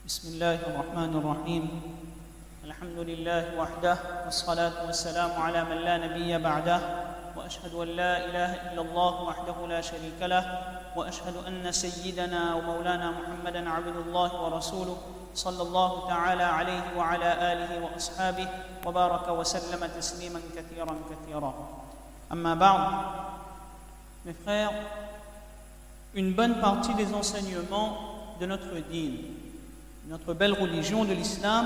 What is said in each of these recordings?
بسم الله الرحمن الرحيم الحمد لله وحده والصلاة والسلام على من لا نبي بعده وأشهد أن لا إله إلا الله وحده لا شريك له وأشهد أن سيدنا ومولانا محمدا عبد الله ورسوله صلى الله تعالى عليه وعلى آله وأصحابه وبارك وسلم تسليما كثيرا كثيرا أما بعد. Mes frères, une bonne partie des enseignements de notre dîn, notre belle religion de l'islam,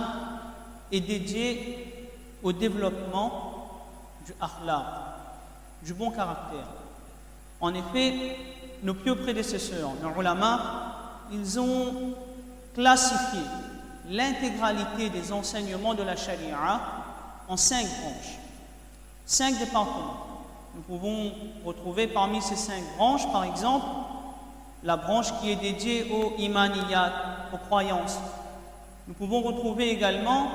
est dédiée au développement du akhlaq, du bon caractère. En effet, nos pieux prédécesseurs, nos ulama, ils ont classifié l'intégralité des enseignements de la charia en 5 branches, 5 départements. Nous pouvons retrouver parmi ces 5 branches, par exemple, la branche qui est dédiée aux imaniyat, aux croyances. Nous pouvons retrouver également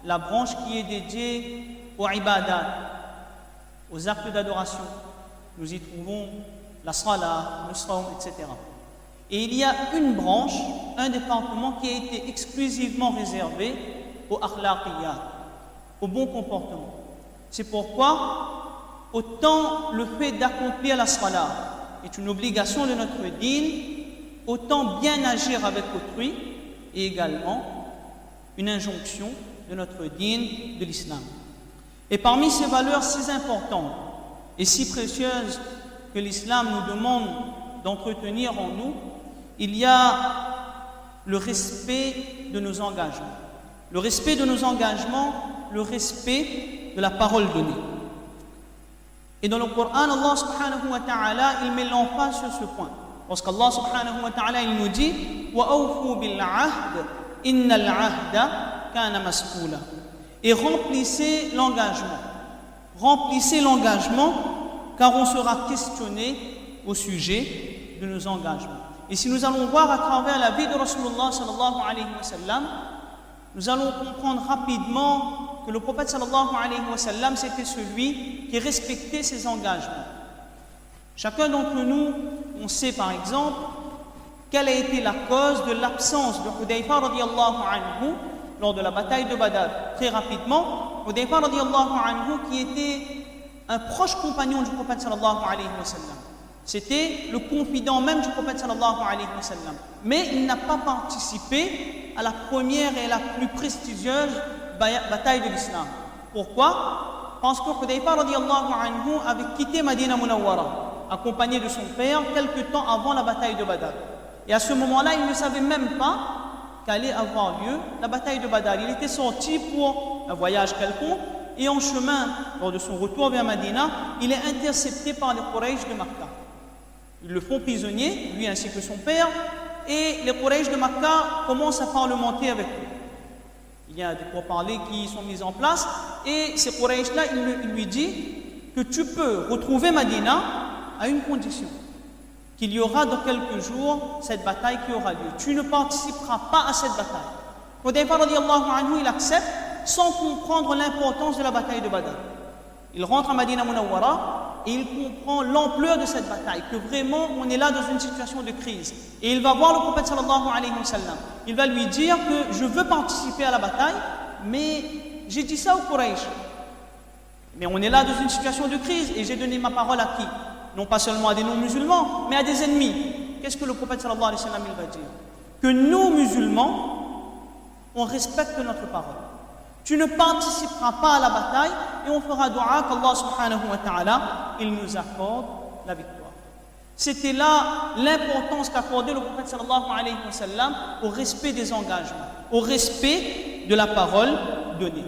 la branche qui est dédiée aux ibadat, aux actes d'adoration. Nous y trouvons la salat, le sawm, etc. Et il y a une branche, un département qui a été exclusivement réservé au akhlaqiyat, au bon comportement. C'est pourquoi autant le fait d'accomplir la salat est une obligation de notre dîn, autant bien agir avec autrui est également une injonction de notre dîn de l'islam. Et parmi ces valeurs si importantes et si précieuses que l'islam nous demande d'entretenir en nous, il y a le respect de nos engagements. Le respect de nos engagements, le respect de la parole donnée. Et dans le Coran, Allah subhanahu wa ta'ala, il met l'emphase sur ce point. Parce qu'Allah subhanahu wa ta'ala, il nous dit وَأَوْفُوا بِالْعَهْدِ إِنَّ الْعَهْدَ كَانَ مَسْئُولًا. Et remplissez l'engagement. Remplissez l'engagement, car on sera questionné au sujet de nos engagements. Et si nous allons voir à travers la vie de Rasulullah sallallahu alayhi wa sallam, nous allons comprendre rapidement que le prophète sallallahu alayhi wa sallam, c'était celui qui respectait ses engagements. Chacun d'entre nous, on sait par exemple quelle a été la cause de l'absence de Hudayfa radiyallahu anhu lors de la bataille de Badr. Très rapidement, Hudayfa radiyallahu anhu, qui était un proche compagnon du prophète sallallahu alayhi wa sallam. C'était le confident même du prophète sallallahu alayhi wa sallam. Mais il n'a pas participé à la première et la plus prestigieuse bataille de l'islam. Pourquoi? Parce que Hudayfa radiyallahu anhu avait quitté Madina Munawwara, accompagné de son père, quelque temps avant la bataille de Badr. Et à ce moment-là, il ne savait même pas qu'allait avoir lieu la bataille de Badr. Il était sorti pour un voyage quelconque, et en chemin, lors de son retour vers Madina, il est intercepté par les Quraysh de Makkah. Ils le font prisonnier, lui ainsi que son père, et les Quraysh de Makkah commencent à parlementer avec lui. Il y a des pourparlers qui sont mis en place, et ces Quraysh-là, il lui dit que tu peux retrouver Madina à une condition, qu'il y aura dans quelques jours cette bataille qui aura lieu. Tu ne participeras pas à cette bataille. Hudayfa radiyallahu anhu, il accepte sans comprendre l'importance de la bataille de Badr. Il rentre à Madina Munawwara et il comprend l'ampleur de cette bataille, que vraiment on est là dans une situation de crise. Et il va voir le prophète sallallahu alayhi wa sallam. Il va lui dire que je veux participer à la bataille, mais j'ai dit ça aux Quraysh. Mais on est là dans une situation de crise et j'ai donné ma parole à qui? Non pas seulement à des non-musulmans, mais à des ennemis. Qu'est-ce que le prophète sallallahu alayhi wa sallam il va dire? Que nous, musulmans, on respecte notre parole. Tu ne participeras pas à la bataille et on fera dua qu'Allah subhanahu wa ta'ala, il nous accorde la victoire. C'était là l'importance qu'accordait le prophète sallallahu alayhi wa sallam au respect des engagements, au respect de la parole donnée.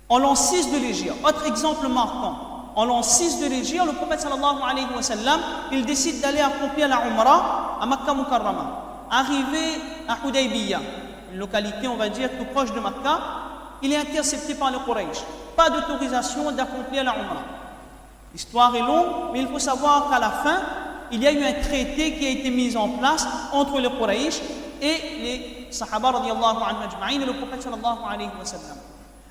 En l'an 6 de l'Hégire, autre exemple marquant, en l'an 6 de l'Hégire, le prophète sallallahu alayhi wa sallam, il décide d'aller accomplir la Umrah à Makkah Mukarrama. Arrivé à Hudaybiyah, une localité, on va dire, tout proche de Makkah, il est intercepté par les Quraysh. Pas d'autorisation d'accomplir la Umrah. L'histoire est longue, mais il faut savoir qu'à la fin, il y a eu un traité qui a été mis en place entre les Quraysh et les Sahaba radiyallahu anhu ajma'in et le prophète sallallahu alayhi wa sallam.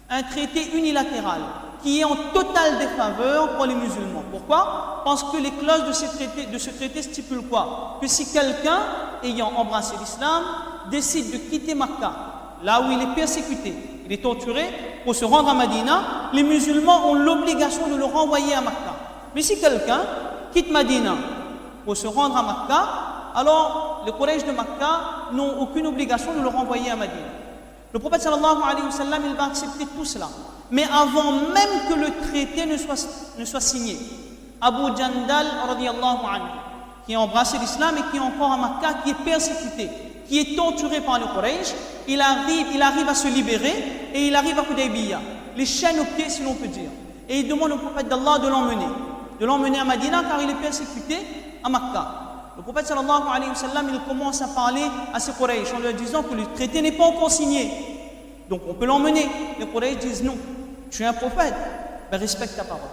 Un traité unilatéral qui est en totale défaveur pour les musulmans. Pourquoi? Parce que les clauses de ce traité stipulent quoi? Que si quelqu'un ayant embrassé l'islam décide de quitter Makkah, là où il est persécuté, il est torturé, pour se rendre à Madina, les musulmans ont l'obligation de le renvoyer à Makkah. Mais si quelqu'un quitte Madina pour se rendre à Makkah, alors les Quraysh de Makkah n'ont aucune obligation de le renvoyer à Madina. Le prophète sallallahu alayhi wa sallam, il va accepter tout cela. Mais avant même que le traité ne soit signé, Abu Jandal radiyallahu anhu, qui a embrassé l'islam et qui est encore à Makkah, qui est persécuté, qui est torturé par le Quraysh, il arrive à se libérer et il arrive à Hudaybiyah, les chaînes aux pieds si l'on peut dire. Et il demande au prophète d'Allah de l'emmener à Madina car il est persécuté à Makkah. Le prophète sallallahu alayhi wa sallam, il commence à parler à ses Quraysh en leur disant que le traité n'est pas encore signé. Donc on peut l'emmener. Les Quraysh disent non, tu es un prophète, ben respecte ta parole.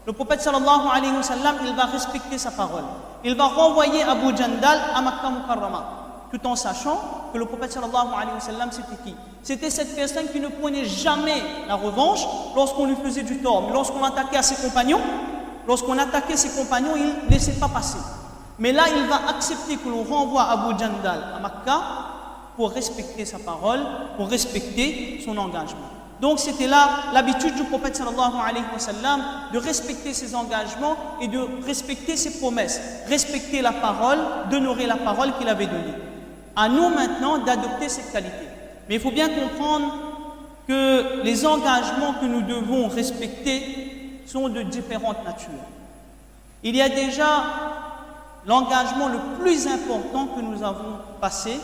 Le prophète sallallahu alayhi wa sallam, il va respecter sa parole. Il va renvoyer Abu Jandal à Makkah Mukarrama, tout en sachant que le prophète sallallahu alayhi wa sallam, c'était qui? C'était cette personne qui ne prenait jamais la revanche lorsqu'on lui faisait du tort. Mais lorsqu'on attaquait ses compagnons, il ne laissait pas passer. Mais là, il va accepter que l'on renvoie Abu Jandal à Makkah pour respecter sa parole, pour respecter son engagement. Donc c'était là l'habitude du prophète sallallahu alayhi wa sallam de respecter ses engagements et de respecter ses promesses, respecter la parole, d'honorer la parole qu'il avait donnée. À nous maintenant d'adopter cette qualité. Mais il faut bien comprendre que les engagements que nous devons respecter sont de différentes natures. Il y a déjà l'engagement le plus important que nous avons passé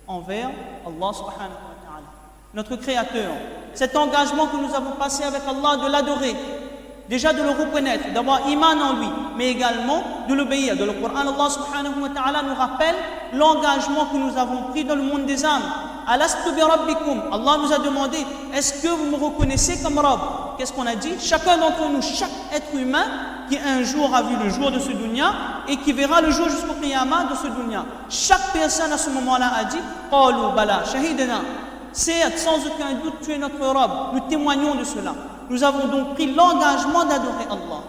envers Allah subhanahu wa ta'ala, notre Créateur. Cet engagement que nous avons passé avec Allah de l'adorer, déjà de le reconnaître, d'avoir iman en lui, mais également de l'obéir. Dans le Coran, Allah subhanahu wa ta'ala nous rappelle l'engagement que nous avons pris dans le monde des âmes. Alastu bi rabbikum. Allah nous a demandé, est-ce que vous me reconnaissez comme Rabb? Qu'est-ce qu'on a dit? Chacun d'entre nous, chaque être humain qui un jour a vu le jour de ce dunya et qui verra le jour jusqu'au qiyamah de ce dunya. Chaque personne à ce moment-là a dit, qalu bala shahidna. C'est sans aucun doute tu es notre Rabb. Nous témoignons de cela. Nous avons donc pris l'engagement d'adorer Allah.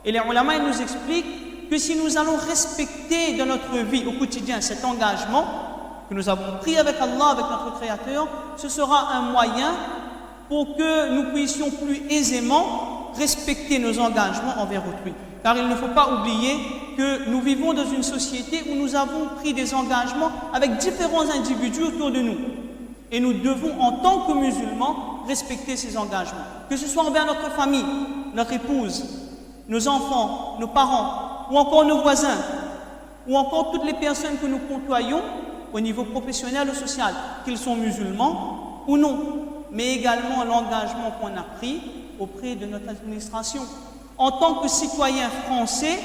Et les ulama, ils nous expliquent que si nous allons respecter dans notre vie au quotidien cet engagement que nous avons pris avec Allah, avec notre Créateur, ce sera un moyen pour que nous puissions plus aisément respecter nos engagements envers autrui. Car il ne faut pas oublier que nous vivons dans une société où nous avons pris des engagements avec différents individus autour de nous. Et nous devons, en tant que musulmans, respecter ces engagements. Que ce soit envers notre famille, notre épouse, nos enfants, nos parents, ou encore nos voisins, ou encore toutes les personnes que nous côtoyons au niveau professionnel ou social, qu'ils sont musulmans ou non, mais également l'engagement qu'on a pris auprès de notre administration. En tant que citoyens français,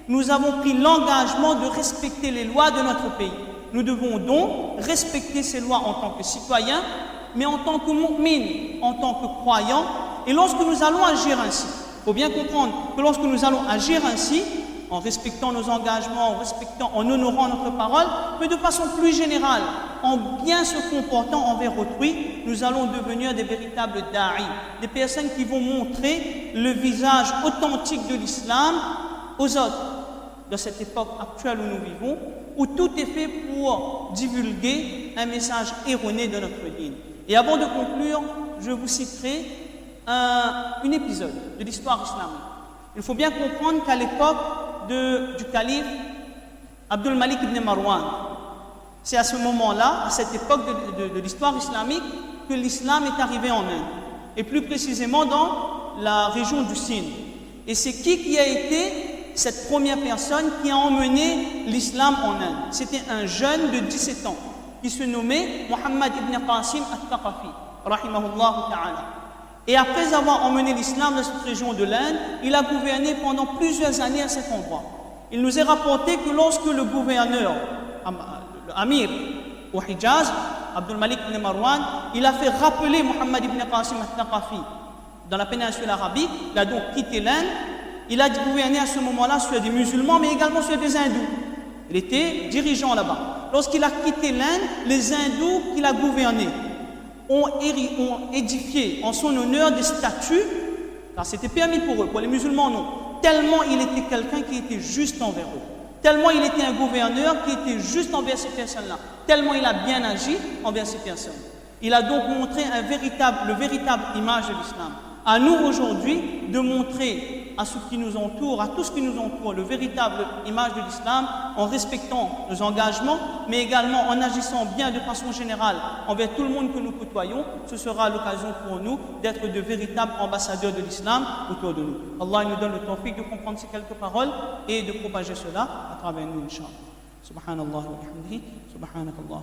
nous avons pris l'engagement de respecter les lois de notre pays. Nous devons donc respecter ces lois en tant que citoyens, mais en tant que mu'min, en tant que croyants. Et lorsque nous allons agir ainsi, il faut bien comprendre que lorsque nous allons agir ainsi, en respectant nos engagements, en honorant notre parole, mais de façon plus générale, en bien se comportant envers autrui, nous allons devenir des véritables da'i, des personnes qui vont montrer le visage authentique de l'islam aux autres. Dans cette époque actuelle où nous vivons, où tout est fait pour divulguer un message erroné de notre dîne. Et avant de conclure, je vous citerai un épisode de l'histoire islamique. Il faut bien comprendre qu'à l'époque du calife Abdul Malik ibn Marwan, c'est à ce moment-là, à cette époque de l'histoire islamique, que l'islam est arrivé en Inde, et plus précisément dans la région du Sindh. Et c'est qui a été cette première personne qui a emmené l'islam en Inde? C'était un jeune de 17 ans qui se nommait Muhammad ibn Qasim al-Thaqafi, rahimahullah ta'ala. Et après avoir emmené l'islam dans cette région de l'Inde, il a gouverné pendant plusieurs années à cet endroit. Il nous est rapporté que lorsque le gouverneur, l'Amir au Hijaz, Abdul Malik ibn Marwan, il a fait rappeler Muhammad ibn Qasim al-Thaqafi dans la péninsule arabique, il a donc quitté l'Inde. Il a gouverné à ce moment-là sur des musulmans, mais également sur des hindous. Il était dirigeant là-bas. Lorsqu'il a quitté l'Inde, les hindous qu'il a gouvernés ont édifié en son honneur des statues, car c'était permis pour eux, pour les musulmans non, tellement il était quelqu'un qui était juste envers eux. Tellement il était un gouverneur qui était juste envers ces personnes-là. Tellement il a bien agi envers ces personnes. Il a donc montré le véritable image de l'islam. À nous aujourd'hui de montrer à ceux qui nous entourent, à tout ce qui nous entoure, le véritable image de l'islam en respectant nos engagements, mais également en agissant bien de façon générale envers tout le monde que nous côtoyons. Ce sera l'occasion pour nous d'être de véritables ambassadeurs de l'islam autour de nous. Allah nous donne le tawfiq de comprendre ces quelques paroles et de propager cela à travers nous, Inch'Allah. Subhanallah wa bihamdihi, subhanakallah.